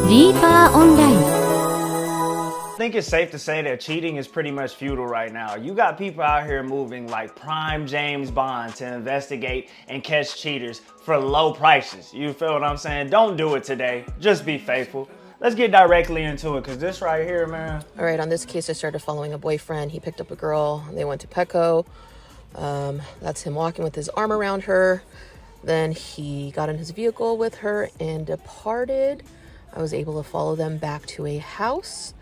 リーパーオンライン。I think it's safe to say that cheating is pretty much futile right now. You got people out here moving like prime James Bond to investigate and catch cheaters for low prices. You feel what I'm saying? Don't do it today. Just be faithful. Let's get directly into it, because this right here, man. All right, on this case, I started following a boyfriend. He picked up a girl. They went to Petco. That's him walking with his arm around her. Then he got in his vehicle with her and departed. I was able to follow them back to a house.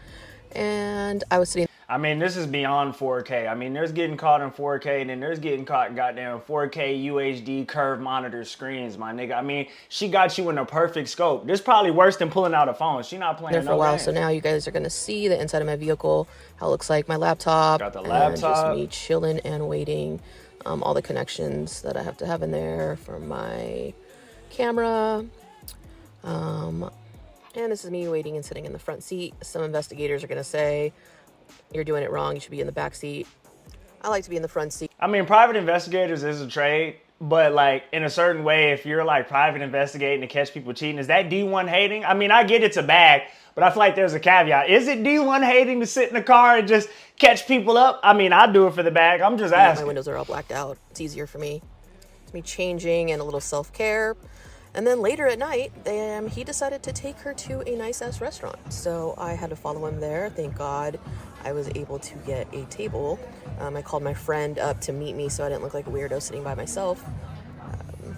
And I was sitting. I mean, this is beyond 4K. I mean, there's getting caught in 4K, and then there's getting caught in goddamn 4K UHD curved monitor screens, my nigga. I mean, she got you in a perfect scope. This is probably worse than pulling out a phone. She not playing there for a while, games. so now you guys are gonna see the inside of my vehicle, how it looks like, my laptop, Got the laptop. and just me chilling and waiting. All the connections that I have to have in there for my camera. And this is me waiting and sitting in the front seat. Some investigators are gonna say, you're doing it wrong, you should be in the back seat. I like to be in the front seat. I mean, private investigators is a trade, but like in a certain way, if you're like private investigating to catch people cheating, is that D1 hating? I mean, I get it's a bag, but I feel like there's a caveat. Is it D1 hating to sit in the car and just catch people up? I mean, I do it for the bag. I'm just asking. My windows are all blacked out. It's easier for me. It's me changing and a little self-care. And then later at night, he decided to take her to a nice-ass restaurant. So I had to follow him there. Thank God I was able to get a table. I called my friend up to meet me so I didn't look like a weirdo sitting by myself.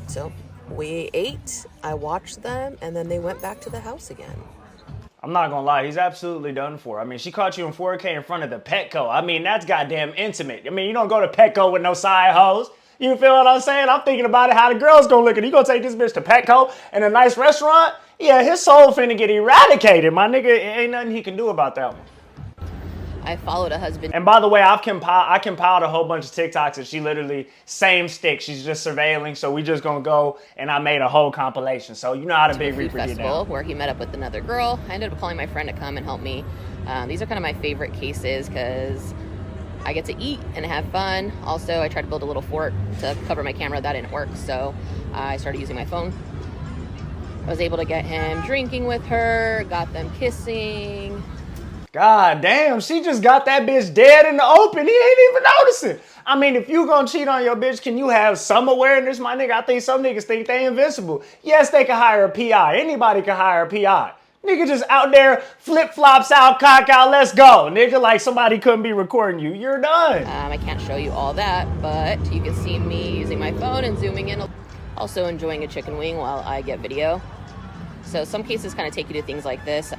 So we ate, I watched them, and then they went back to the house again. I'm not gonna lie, he's absolutely done for. I mean, she caught you in 4K in front of the Petco. I mean, that's goddamn intimate. I mean, you don't go to Petco with no side hose. You feel what I'm saying? I'm thinking about it, how the girl's gonna look at it. You gonna take this bitch to Petco and a nice restaurant? Yeah, his soul finna get eradicated. My nigga, ain't nothing he can do about that one. I followed a husband. And by the way, I compiled a whole bunch of TikToks and she literally, same stick. She's just surveilling, so we just gonna go, and I made a whole compilation. So you know how to Big Reaper get down. Where he met up with another girl. I ended up calling my friend to come and help me. These are kind of my favorite cases because I get to eat and have fun. Also, I tried to build a little fort to cover my camera. That didn't work, so I started using my phone. I was able to get him drinking with her, got them kissing. God damn, she just got that bitch dead in the open. He ain't even noticing. I mean, if you gonna cheat on your bitch, can you have some awareness, my nigga? I think some niggas think they invincible. Yes, they can hire a PI. Anybody can hire a PI. Nigga just out there, flip-flops out, cock out, let's go. Nigga, like somebody couldn't be recording you. You're done. I can't show you all that, but you can see me using my phone and zooming in. Also enjoying a chicken wing while I get video. So some cases kind of take you to things like this.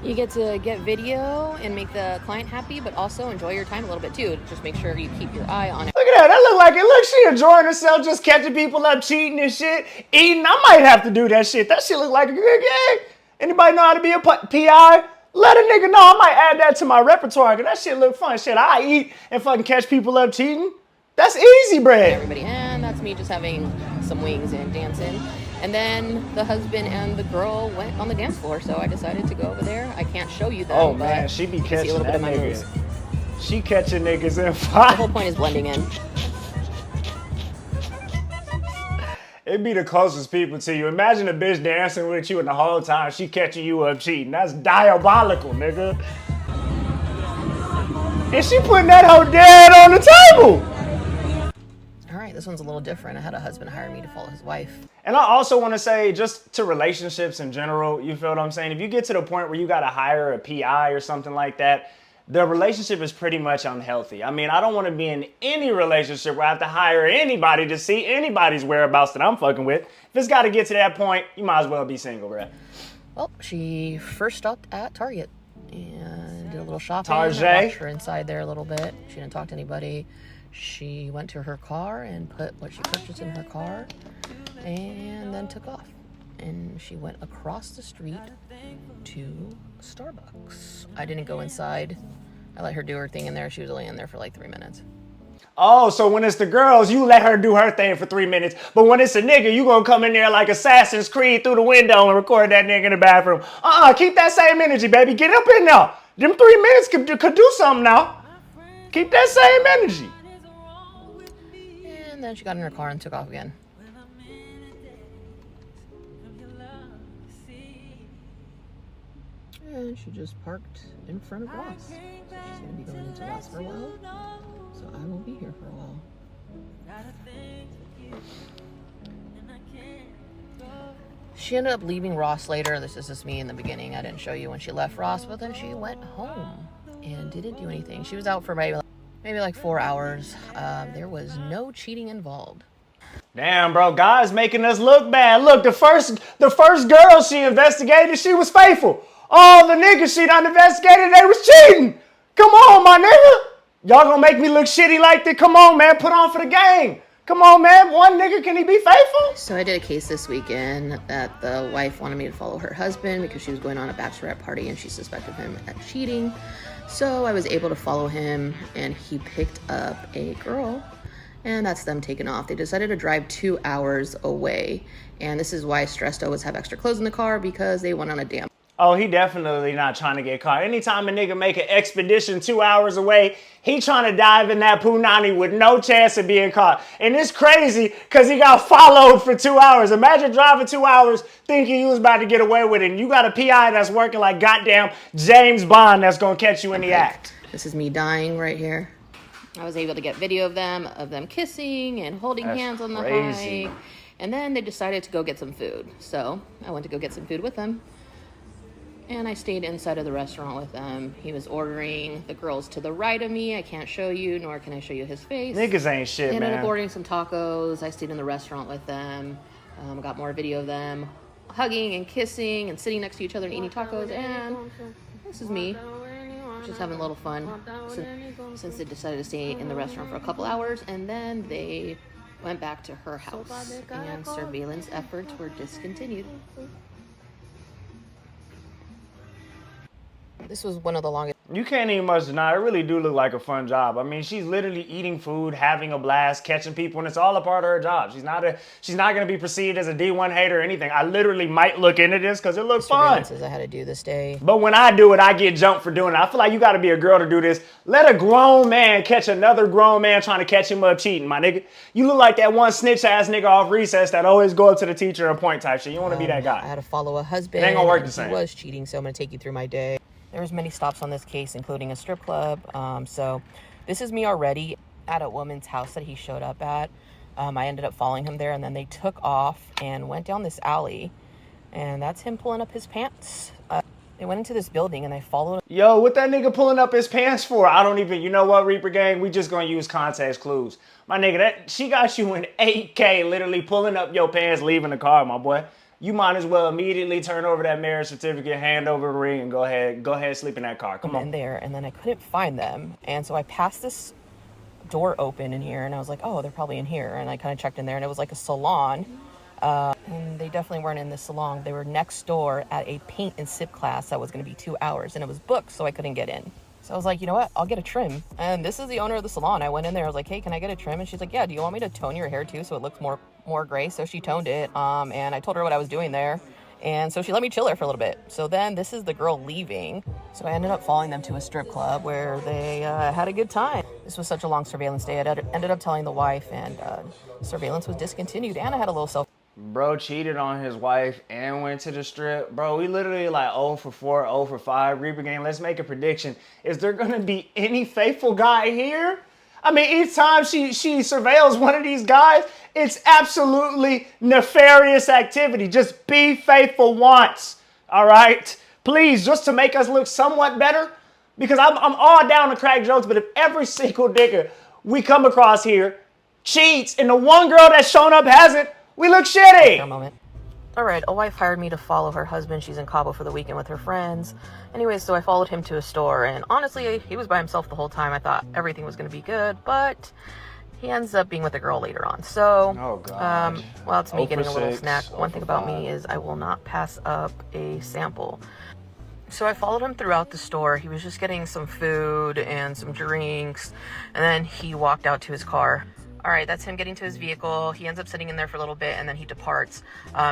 You get to get video and make the client happy, but also enjoy your time a little bit too. Just make sure you keep your eye on it. Look at that. That look like it. Look, she enjoying herself, just catching people up, cheating and shit. Eating. I might have to do that shit. That shit look like a good gig. Anybody know how to be a PI? Let a nigga know. I might add that to my repertoire, because that shit look fun. Shit, I eat and fucking catch people up cheating. That's easy bread. Everybody, and that's me just having some wings and dancing. And then the husband and the girl went on the dance floor, so I decided to go over there. I can't show you them. Oh man, she be catching see a little bit that of my nigga. moves. She catching niggas in The five. whole point is blending in. It be the closest people to you. Imagine a bitch dancing with you and the whole time she catching you up cheating. That's diabolical, nigga. And she putting that hoe dead on the table. All right, this one's a little different. I had a husband hire me to follow his wife. And I also want to say, just to relationships in general, you feel what I'm saying? If you get to the point where you got to hire a PI or something like that, the relationship is pretty much unhealthy. I mean, I don't want to be in any relationship where I have to hire anybody to see anybody's whereabouts that I'm fucking with. If it's got to get to that point, you might as well be single, bruh. Well, she first stopped at Target and did a little shopping. Target. I watched her inside there a little bit. She didn't talk to anybody. She went to her car and put what she purchased in her car and then took off. And she went across the street to Starbucks. I didn't go inside. I let her do her thing in there. She was only in there for like 3 minutes. Oh, so when it's the girls, you let her do her thing for 3 minutes. But when it's a nigga, you gonna come in there like Assassin's Creed through the window and record that nigga in the bathroom. Keep that same energy, baby. Get up in there. Them 3 minutes could do something now. Keep that same energy. And then she got in her car and took off again. And she just parked in front of Ross. So she's gonna be going into Ross for a while. So I will be here for a while. She ended up leaving Ross later. This is just me in the beginning. I didn't show you when she left Ross, but then she went home and didn't do anything. She was out for maybe like 4 hours. There was no cheating involved. Damn, bro, God's making us look bad. Look, the first girl she investigated, she was faithful. All the niggas she done investigated, they was cheating. Come on, my nigga. Y'all gonna make me look shitty like that? Come on, man, put on for the game. Come on, man, one nigga, can he be faithful? So I did a case this weekend that the wife wanted me to follow her husband because she was going on a bachelorette party and she suspected him of cheating. So I was able to follow him and he picked up a girl. And that's them taking off. They decided to drive 2 hours away. And this is why Stressed always have extra clothes in the car, because they went on a damn. Oh, he definitely not trying to get caught. Anytime a nigga make an expedition 2 hours away, he trying to dive in that punani with no chance of being caught. And it's crazy because he got followed for 2 hours. Imagine driving 2 hours thinking you was about to get away with it. And you got a PI that's working like goddamn James Bond that's going to catch you in the act. This is me dying right here. I was able to get video of them kissing and holding hands on the hike. And then they decided to go get some food. So I went to go get some food with them. And I stayed inside of the restaurant with them. He was ordering the girls to the right of me. I can't show you, nor can I show you his face. Niggas ain't shit, man. He ended up ordering some tacos. I stayed in the restaurant with them. Got more video of them hugging and kissing and sitting next to each other and eating tacos. And this is me. Just having a little fun since they decided to stay in the restaurant for a couple hours, and then they went back to her house and surveillance efforts were discontinued. This was one of the longest. You can't even much deny. It really do look like a fun job. I mean, she's literally eating food, having a blast, catching people, and it's all a part of her job. She's not going to be perceived as a D1 hater or anything. I literally might look into this because it looks fun. I had to do this day. But when I do it, I get jumped for doing it. I feel like you got to be a girl to do this. Let a grown man catch another grown man trying to catch him up cheating, my nigga. You look like that one snitch-ass nigga off recess that always go up to the teacher and point type shit. You want to be that guy. I had to follow a husband. It ain't going to work the same. He was cheating, so I'm going to take you through my day. There was many stops on this case, including a strip club. So this is me already at a woman's house that he showed up at. I ended up following him there, and then they took off and went down this alley. And that's him pulling up his pants. They went into this building, and they followed him. Yo, what that nigga pulling up his pants for? I don't even, you know what, Reaper Gang? We just gonna use context clues. My nigga, she got you in 8K literally pulling up your pants, leaving the car, my boy. You might as well immediately turn over that marriage certificate, hand over the ring, and go ahead, sleep in that car. Come on. In there, and then I couldn't find them, and so I passed this door open in here, and I was like, oh, they're probably in here, and I kind of checked in there, and it was like a salon, and they definitely weren't in this salon. They were next door at a paint and sip class that was going to be 2 hours, and it was booked, so I couldn't get in. So I was like, you know what? I'll get a trim. And this is the owner of the salon. I went in there. I was like, hey, can I get a trim? And she's like, yeah, do you want me to tone your hair too so it looks more gray? So she toned it. And I told her what I was doing there. And so she let me chill her for a little bit. So then this is the girl leaving. So I ended up following them to a strip club where they had a good time. This was such a long surveillance day. I ended up telling the wife, and surveillance was discontinued. And I had a little self. Bro cheated on his wife and went to the strip. Bro, we literally like 0 for 4, 0 for 5. Reaper Gang, let's make a prediction. Is there going to be any faithful guy here? I mean, each time she surveils one of these guys, it's absolutely nefarious activity. Just be faithful once, all right? Please, just to make us look somewhat better. Because I'm all down to crack jokes, but if every single nigga we come across here cheats and the one girl that's shown up hasn't, we look shitty. For a moment. All right, a wife hired me to follow her husband. She's in Cabo for the weekend with her friends. Anyways, so I followed him to a store, and honestly, he was by himself the whole time. I thought everything was going to be good, but he ends up being with a girl later on. So, oh God. Well, it's me getting a little 6, snack. One thing about me is I will not pass up a sample. So I followed him throughout the store. He was just getting some food and some drinks, and then he walked out to his car. All right, that's him getting to his vehicle. He ends up sitting in there for a little bit, and then he departs.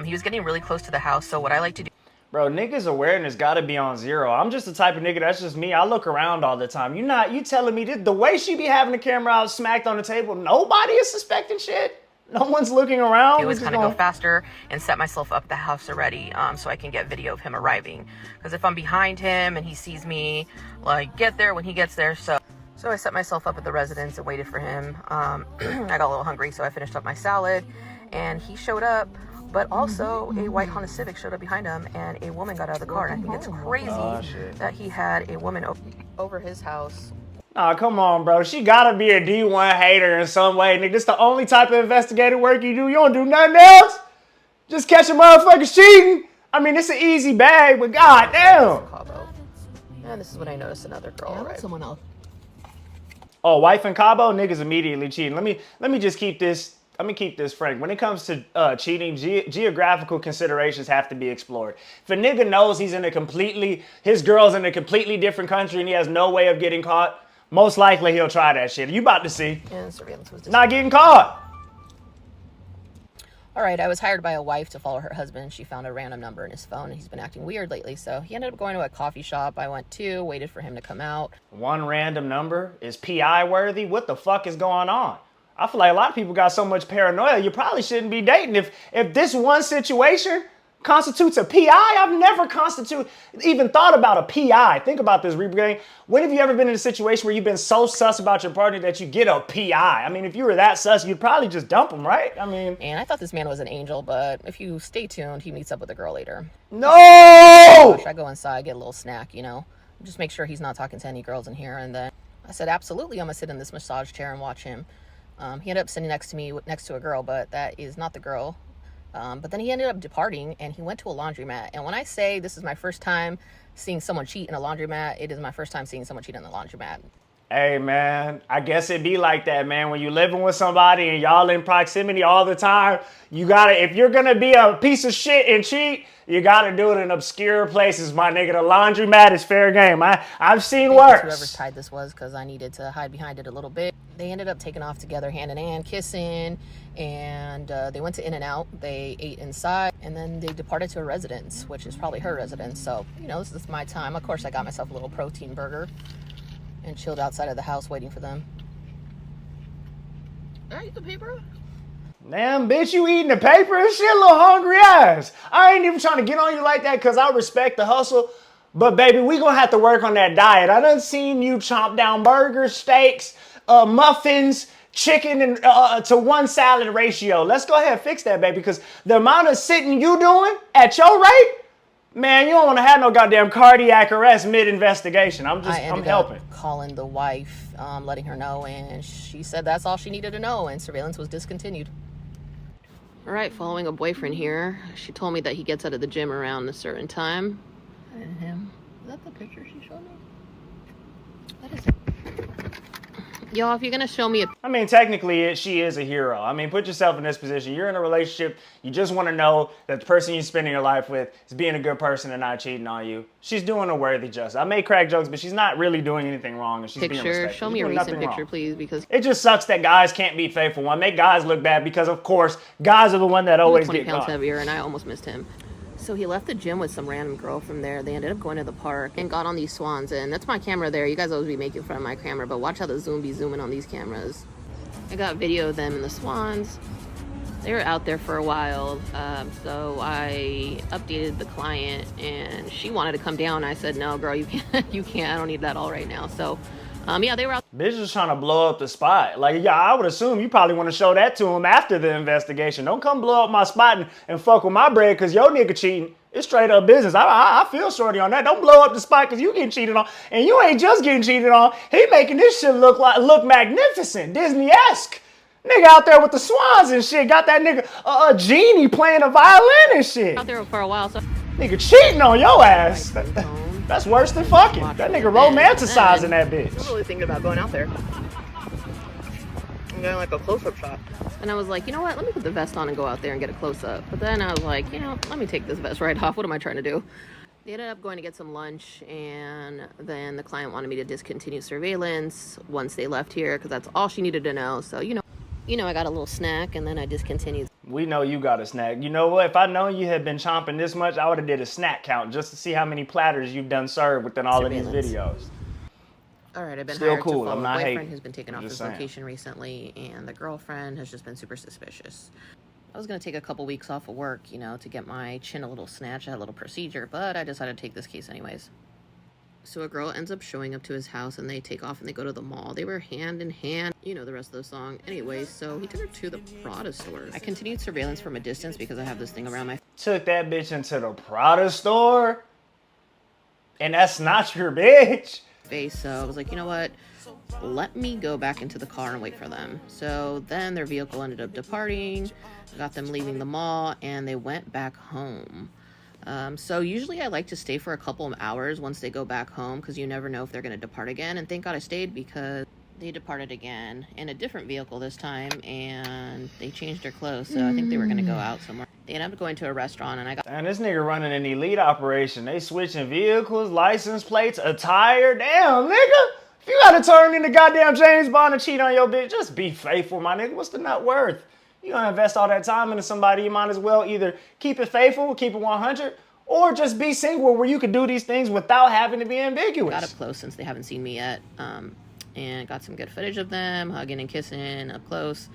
He was getting really close to the house, so what I like to do... Bro, niggas' awareness gotta be on 0. I'm just the type of nigga, that's just me. I look around all the time. You telling me this, the way she be having the camera out smacked on the table, nobody is suspecting shit? No one's looking around. It was kind of go faster and set myself up the house already, so I can get video of him arriving. Because if I'm behind him and he sees me, like, get there when he gets there. So I set myself up at the residence and waited for him. I got a little hungry, so I finished up my salad, and he showed up. But also a white Honda Civic showed up behind him, and a woman got out of the car. And I think it's crazy that he had a woman over his house. Nah, come on, bro. She gotta be a D1 hater in some way, nigga. This the only type of investigative work you do. You don't do nothing else. Just catch a motherfucker cheating. I mean, it's an easy bag, but goddamn. And this is when I noticed another girl, right? Someone else. Oh, wife in Cabo, niggas immediately cheating. Let me just keep this. Let me keep this frank. When it comes to cheating, geographical considerations have to be explored. If a nigga knows his girl's in a completely different country and he has no way of getting caught, most likely he'll try that shit. You about to see. And surveillance was not getting caught. All right, I was hired by a wife to follow her husband. She found a random number in his phone, and he's been acting weird lately. So he ended up going to a coffee shop I went to, waited for him to come out. One random number is PI worthy? What the fuck is going on? I feel like a lot of people got so much paranoia, you probably shouldn't be dating. If this one situation constitutes a PI, I've never even thought about a PI. Think about this, Reaper Gang. When have you ever been in a situation where you've been so sus about your partner that you get a PI? I mean, if you were that sus, you'd probably just dump him, right? I mean... And I thought this man was an angel, but if you stay tuned, he meets up with a girl later. No! Gosh, I go inside, get a little snack, you know? Just make sure he's not talking to any girls in here, and then I said, absolutely, I'm gonna sit in this massage chair and watch him. He ended up sitting next to me, next to a girl, but that is not the girl. But then he ended up departing, and he went to a laundromat. And when I say this is my first time seeing someone cheat in a laundromat, it is my first time seeing someone cheat in a laundromat. Hey, man, I guess it be like that, man. When you're living with somebody and y'all in proximity all the time, if you're gonna be a piece of shit and cheat, you gotta do it in obscure places, my nigga. The laundromat is fair game. I've seen worse. Whoever's tied this was, because I needed to hide behind it a little bit. They ended up taking off together, hand in hand, kissing, and they went to In-N-Out. They ate inside, and then they departed to a residence, which is probably her residence. So, you know, this is my time. Of course, I got myself a little protein burger and chilled outside of the house waiting for them. Did I eat the paper? Damn, bitch, you eating the paper and shit, little hungry ass. I ain't even trying to get on you like that because I respect the hustle. But, baby, we going to have to work on that diet. I done seen you chomp down burgers, steaks, muffins, chicken and to one salad ratio. Let's go ahead and fix that, baby, because the amount of sitting you doing at your rate, man, you don't want to have no goddamn cardiac arrest mid-investigation. I'm helping. Up calling the wife, letting her know, and she said that's all she needed to know, and surveillance was discontinued. All right, following a boyfriend here. She told me that he gets out of the gym around a certain time. And him. Is that the picture she showed me? What is it? Y'all, if you're gonna show me I mean, technically, she is a hero. I mean, put yourself in this position. You're in a relationship. You just want to know that the person you're spending your life with is being a good person and not cheating on you. She's doing a worthy justice. I may crack jokes, but she's not really doing anything wrong. And she's being respectful. Show me a recent picture, please, because it just sucks that guys can't be faithful. One, make guys look bad because, of course, guys are the one that always get 20 pounds caught. Heavier, and I almost missed him. So he left the gym with some random girl from there. They ended up going to the park and got on these swans. And that's my camera there. You guys always be making fun of my camera, but watch how the zoom be zooming on these cameras. I got video of them and the swans. They were out there for a while. So I updated the client, and she wanted to come down. I said, no, girl, you can't. You can't. I don't need that all right now. So, yeah, they were out. Bitch is trying to blow up the spot. Like, yeah, I would assume you probably want to show that to him after the investigation. Don't come blow up my spot and fuck with my bread because your nigga cheating. It's straight up business. I feel shorty on that. Don't blow up the spot because you getting cheated on. And you ain't just getting cheated on. He making this shit look magnificent, Disney-esque. Nigga out there with the swans and shit. Got that nigga a genie playing a violin and shit. Out there for a while. So nigga cheating on your ass. That's worse than fucking. That nigga romanticizing that bitch. I'm really thinking about going out there. I'm getting like a close-up shot. And I was like, you know what? Let me put the vest on and go out there and get a close-up. But then I was like, you know, let me take this vest right off. What am I trying to do? They ended up going to get some lunch, and then the client wanted me to discontinue surveillance once they left here because that's all she needed to know. So, you know, I got a little snack, and then I discontinued. We know you got a snack. You know what? If I know you had been chomping this much, I would have did a snack count just to see how many platters you've done served within all of these videos. All right, I've been Still hired to cool. follow I'm a not boyfriend hating. who's been taken I'm off just his saying. location recently, and the girlfriend has just been super suspicious. I was going to take a couple weeks off of work, you know, to get my chin a little snatched. I had a little procedure, but I decided to take this case anyways. So a girl ends up showing up to his house, and they take off and they go to the mall. They were hand in hand. You know the rest of the song. Anyway, so he took her to the Prada store. I continued surveillance from a distance because I have this thing around my Took that bitch into the Prada store? And that's not your bitch? face. So I was like, you know what? Let me go back into the car and wait for them. So then their vehicle ended up departing. I got them leaving the mall, and they went back home. So usually I like to stay for a couple of hours once they go back home, because you never know if they're going to depart again. And thank God I stayed, because they departed again in a different vehicle this time, and they changed their clothes. So I think they were going to go out somewhere. They ended up going to a restaurant, and I got... And this nigga running an elite operation. They switching vehicles, license plates, attire. Damn, nigga. If you gotta turn into goddamn James Bond and cheat on your bitch, just be faithful, my nigga. What's the net worth? You gonna invest all that time into somebody, you might as well either keep it faithful, keep it 100, or just be single where you can do these things without having to be ambiguous. got up close since they haven't seen me yet, and got some good footage of them hugging and kissing up close,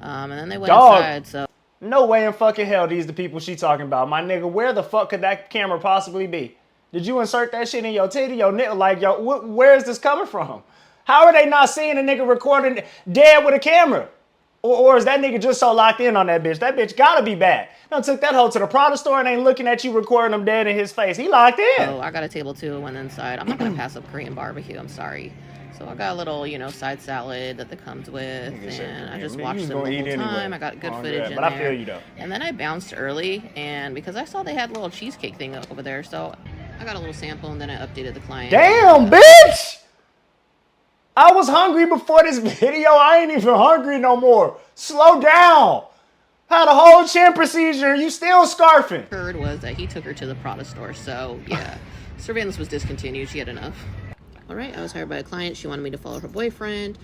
and then they went inside. So no way in fucking hell these the people she talking about, my nigga. Where the fuck could that camera possibly be? Did you insert that shit in your titty, your nigga? Like, yo, where is this coming from? How are they not seeing a nigga recording dead with a camera? Or is that nigga just so locked in on that bitch? That bitch gotta be bad. Done took that hoe to the Prada store and ain't looking at you recording him dead in his face. He locked in. I got a table too, went inside. I'm not gonna pass up Korean barbecue, I'm sorry. So I got a little, you know, side salad that comes with, and I just watched them the whole time. I got good footage in but there. I feel you though. And then I bounced early, and because I saw they had a little cheesecake thing over there, so I got a little sample, and then I updated the client. Damn, bitch! I was hungry before this video. I ain't even hungry no more. Slow down. Had a whole chin procedure. You still scarfing. Heard was that he took her to the Prada store, so yeah, surveillance was discontinued. She had enough. All right, I was hired by a client. She wanted me to follow her boyfriend.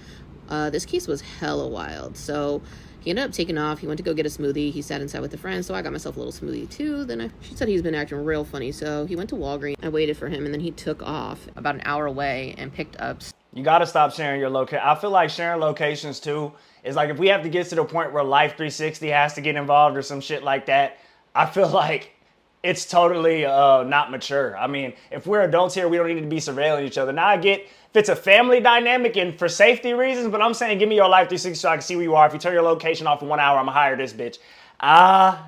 This case was hella wild. So he ended up taking off. He went to go get a smoothie. He sat inside with a friend, so I got myself a little smoothie too. Then she said he's been acting real funny, so he went to Walgreens. I waited for him, and then he took off about an hour away and picked up... You gotta stop sharing your location. I feel like sharing locations too is like, if we have to get to the point where Life 360 has to get involved or some shit like that, I feel like it's totally not mature. I mean, if we're adults here, we don't need to be surveilling each other. Now I get if it's a family dynamic and for safety reasons, but I'm saying give me your Life 360 so I can see where you are. If you turn your location off for 1 hour, I'm gonna hire this bitch.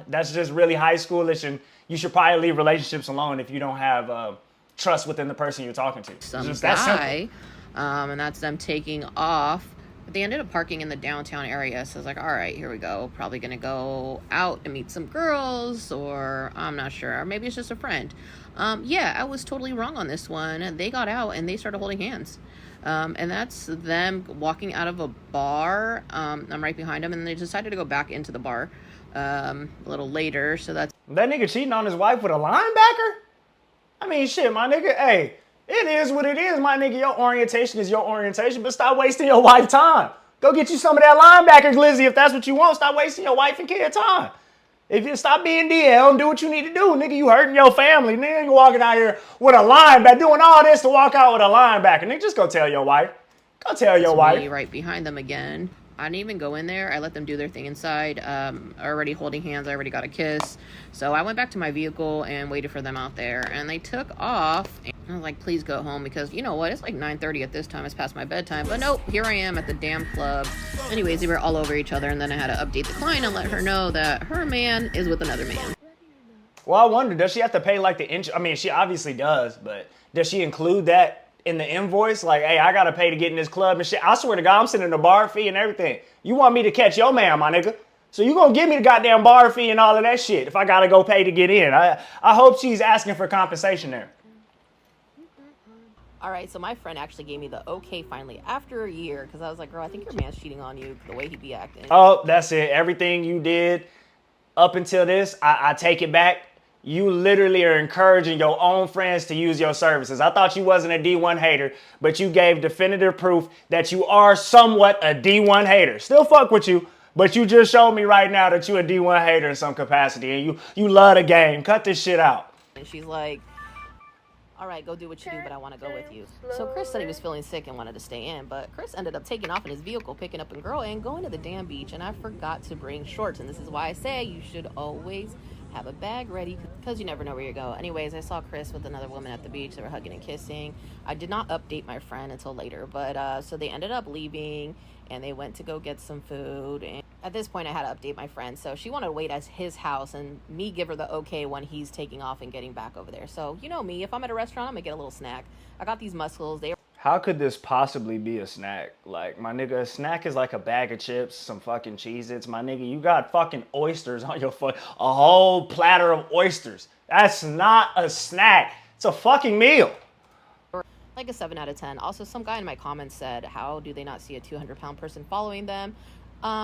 That's just really high schoolish, and you should probably leave relationships alone if you don't have trust within the person you're talking to. Some just guy, that simple. And that's them taking off. But they ended up parking in the downtown area, so I was like, all right, here we go. Probably gonna go out and meet some girls, or I'm not sure, or maybe it's just a friend. Yeah, I was totally wrong on this one. They got out and they started holding hands. And that's them walking out of a bar. I'm right behind them, and they decided to go back into the bar a little later. So that's... That nigga cheating on his wife with a linebacker? I mean, shit, my nigga, hey. It is what it is, my nigga. Your orientation is your orientation, but stop wasting your wife time. Go get you some of that linebacker glizzy if that's what you want. Stop wasting your wife and kid time. If you stop being DL and do what you need to do, nigga, you hurting your family. Nigga, you walking out here with a linebacker, doing all this to walk out with a linebacker. Nigga, just go tell your wife. Go tell your wife. Right behind them again. I didn't even go in there. I let them do their thing inside. Already holding hands. I already got a kiss. So I went back to my vehicle and waited for them out there. And they took off. And I was like, please go home, because you know what? It's like 9:30 at this time. It's past my bedtime. But nope, here I am at the damn club. Anyways, they were all over each other. And then I had to update the client and let her know that her man is with another man. Well, I wonder, does she have to pay like the I mean, she obviously does, but does she include that in the invoice? Like, hey, I gotta pay to get in this club and shit. I swear to God, I'm sending the bar fee and everything. You want me to catch your man, my nigga. So you gonna give me the goddamn bar fee and all of that shit if I gotta go pay to get in. I hope she's asking for compensation there. All right, so my friend actually gave me the okay finally after a year, because I was like, girl, I think your man's cheating on you the way he be acting. Oh, that's it. Everything you did up until this, I take it back. You literally are encouraging your own friends to use your services. I thought you wasn't a D1 hater, but you gave definitive proof that you are somewhat a D1 hater. Still fuck with you, but you just showed me right now that you a D1 hater in some capacity, and you love the game. Cut this shit out. And she's like, all right, go do what you do, but I want to go with you. So Chris said he was feeling sick and wanted to stay in, but Chris ended up taking off in his vehicle, picking up a girl and going to the damn beach. And I forgot to bring shorts. And this is why I say you should always have a bag ready because you never know where you go. Anyways, I saw Chris with another woman at the beach. They were hugging and kissing. I did not update my friend until later, but so they ended up leaving and they went to go get some food. And at this point I had to update my friend, so she wanted to wait at his house and me give her the okay when he's taking off and getting back over there. So you know me, if I'm at a restaurant, I'm gonna get a little snack. I got these mussels. How could this possibly be a snack? Like, my nigga, a snack is like a bag of chips, some fucking Cheez-Its. My nigga, you got fucking oysters on your foot. A whole platter of oysters. That's not a snack. It's a fucking meal. Like a 7 out of 10. Also, some guy in my comments said, how do they not see a 200-pound person following them?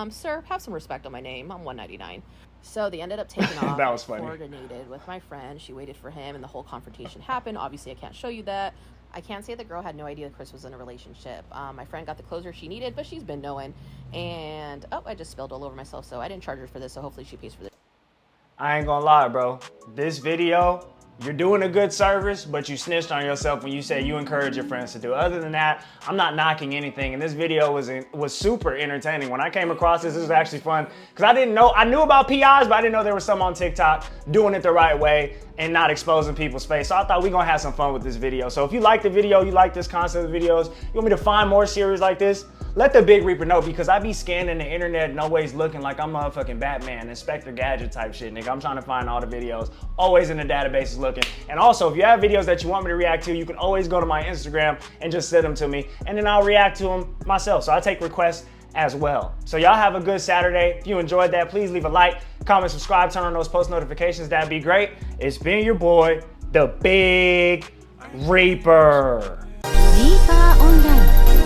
Sir, have some respect on my name. I'm 199. So they ended up taking off. That was funny. Coordinated with my friend. She waited for him and the whole confrontation happened. Obviously, I can't show you that. I can't say the girl had no idea Chris was in a relationship. My friend got the closure she needed, but she's been knowing. And, oh, I just spilled all over myself, so I didn't charge her for this, so hopefully she pays for this. I ain't gonna lie, bro. This video, you're doing a good service, but you snitched on yourself when you say you encourage your friends to do it. Other than that, I'm not knocking anything, and this video was super entertaining. When I came across this was actually fun, because I knew about PIs, but I didn't know there was some on TikTok doing it the right way and not exposing people's face. So I thought we gonna have some fun with this video. So if you like the video, you like this concept of videos, you want me to find more series like this, let the Big Reaper know, because I be scanning the internet and always looking like I'm motherfucking Batman, Inspector Gadget type shit, nigga. I'm trying to find all the videos, always in the databases looking. And also, if you have videos that you want me to react to, you can always go to my Instagram and just send them to me, and then I'll react to them myself. So I take requests as well. So y'all have a good Saturday. If you enjoyed that, please leave a like, comment, subscribe, turn on those post notifications. That'd be great. It's been your boy, the Big Reaper. Reaper Online